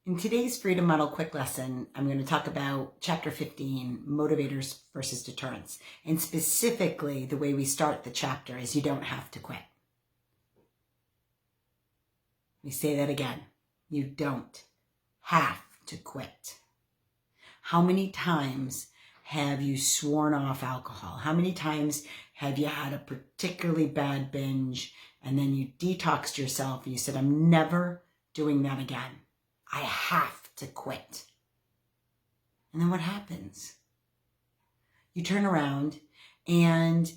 In today's Freedom Model Quick Lesson, I'm going to talk about Chapter 15, Motivators versus Deterrents. And specifically, the way we start the chapter is you don't have to quit. Let me say that again. You don't have to quit. How many times have you sworn off alcohol? How many times have you had a particularly bad binge and then you detoxed yourself and you said, I'm never doing that again. I have to quit. And then what happens? You turn around and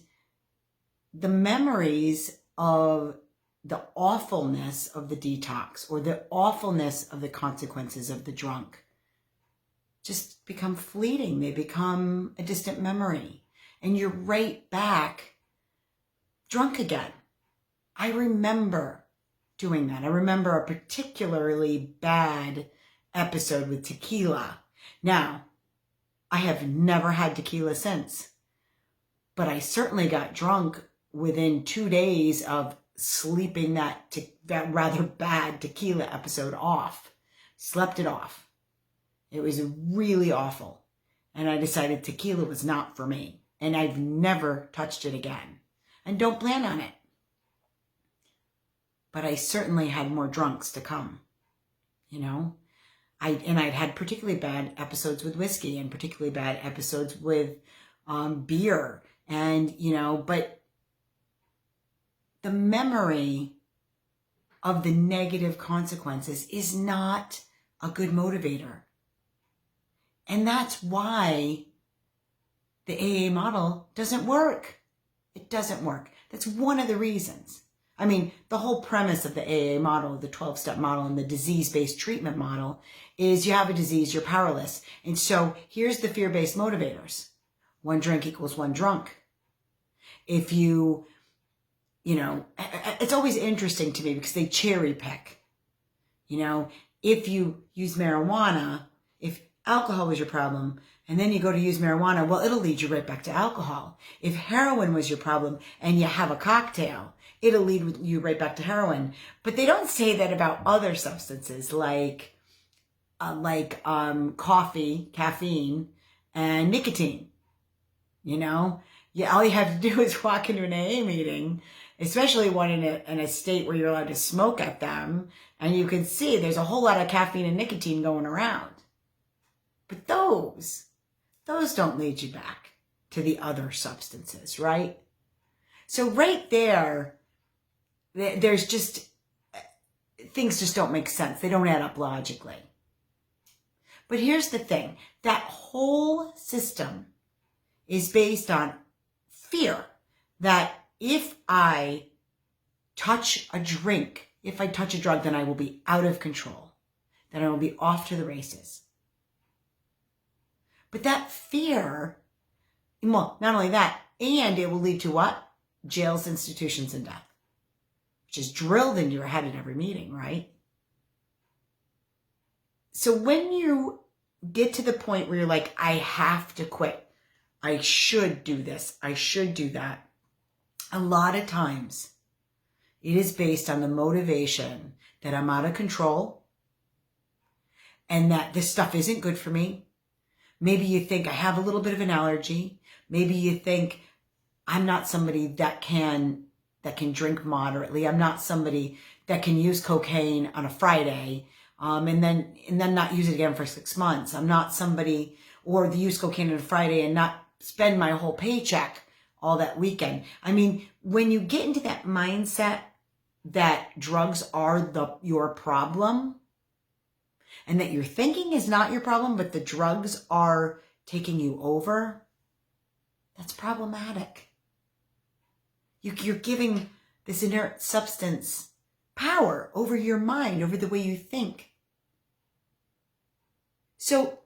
the memories of the awfulness of the detox or the awfulness of the consequences of the drunk just become fleeting. They become a distant memory. And you're right back drunk again. I remember doing that. I remember a particularly bad episode with tequila. Now, I have never had tequila since, but I certainly got drunk within 2 days of sleeping that rather bad tequila episode off. Slept it off. It was really awful. And I decided tequila was not for me. And I've never touched it again. And don't plan on it. But I certainly had more drunks to come, you know. I'd had particularly bad episodes with whiskey and particularly bad episodes with beer. And, you know, but the memory of the negative consequences is not a good motivator. And that's why the AA model doesn't work. It doesn't work. That's one of the reasons. I mean, the whole premise of the AA model, the 12-step model, and the disease-based treatment model is you have a disease, you're powerless. And so here's the fear-based motivators. 1 drink equals 1 drunk. If you know, it's always interesting to me because they cherry pick. You know, if you use marijuana, if alcohol was your problem, and then you go to use marijuana, well, it'll lead you right back to alcohol. If heroin was your problem and you have a cocktail, it'll lead you right back to heroin. But they don't say that about other substances like coffee, caffeine, and nicotine. You know, all you have to do is walk into an AA meeting, especially one in a state where you're allowed to smoke at them, and you can see there's a whole lot of caffeine and nicotine going around. But those don't lead you back to the other substances, right? So right there's just, things just don't make sense. They don't add up logically. But here's the thing. That whole system is based on fear that if I touch a drink, if I touch a drug, then I will be out of control. Then I will be off to the races. But that fear, well, not only that, and it will lead to what? Jails, institutions, and death. Which is drilled into your head at every meeting, right? So when you get to the point where you're like, I have to quit. I should do this. I should do that. A lot of times, it is based on the motivation that I'm out of control and that this stuff isn't good for me. Maybe you think I have a little bit of an allergy. Maybe you think I'm not somebody that can drink moderately. I'm not somebody that can use cocaine on a Friday and then not use it again for 6 months. I'm not somebody, or use cocaine on a Friday and not spend my whole paycheck all that weekend. I mean, when you get into that mindset that drugs are your problem, and that your thinking is not your problem, but the drugs are taking you over, that's problematic. You're giving this inert substance power over your mind, over the way you think. So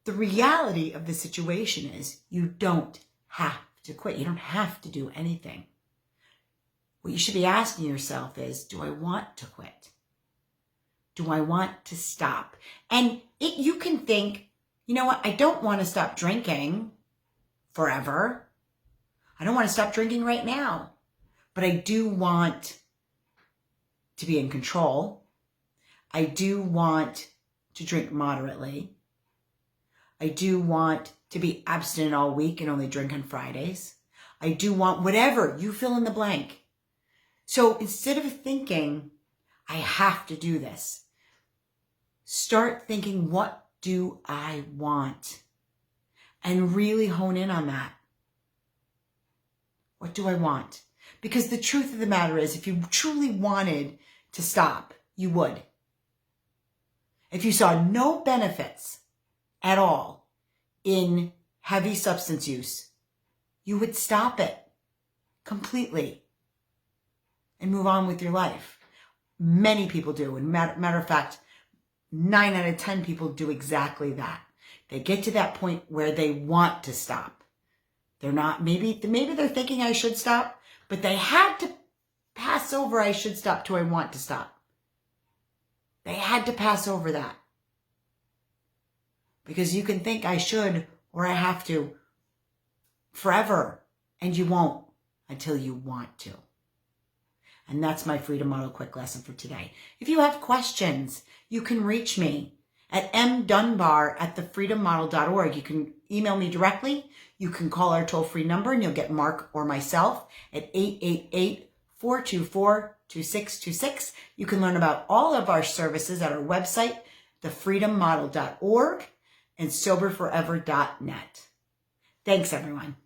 the reality of the situation is you don't have to quit. You don't have to do anything. What you should be asking yourself is, do I want to quit? Do I want to stop? And you can think, you know what? I don't want to stop drinking forever. I don't want to stop drinking right now. But I do want to be in control. I do want to drink moderately. I do want to be abstinent all week and only drink on Fridays. I do want whatever, you fill in the blank. So instead of thinking, I have to do this, start thinking, what do I want? And really hone in on that. What do I want? Because the truth of the matter is, if you truly wanted to stop, you would. If you saw no benefits at all in heavy substance use, you would stop it completely and move on with your life. Many people do. And matter of fact, 9 out of 10 people do exactly that. They get to that point where they want to stop. They're not, maybe they're thinking I should stop, but they had to pass over I should stop to I want to stop. They had to pass over that. Because you can think I should or I have to forever, and you won't until you want to. And that's my Freedom Model Quick Lesson for today. If you have questions, you can reach me at mdunbar@thefreedommodel.org. You can email me directly. You can call our toll-free number and you'll get Mark or myself at 888-424-2626. You can learn about all of our services at our website, thefreedommodel.org and soberforever.net. Thanks, everyone.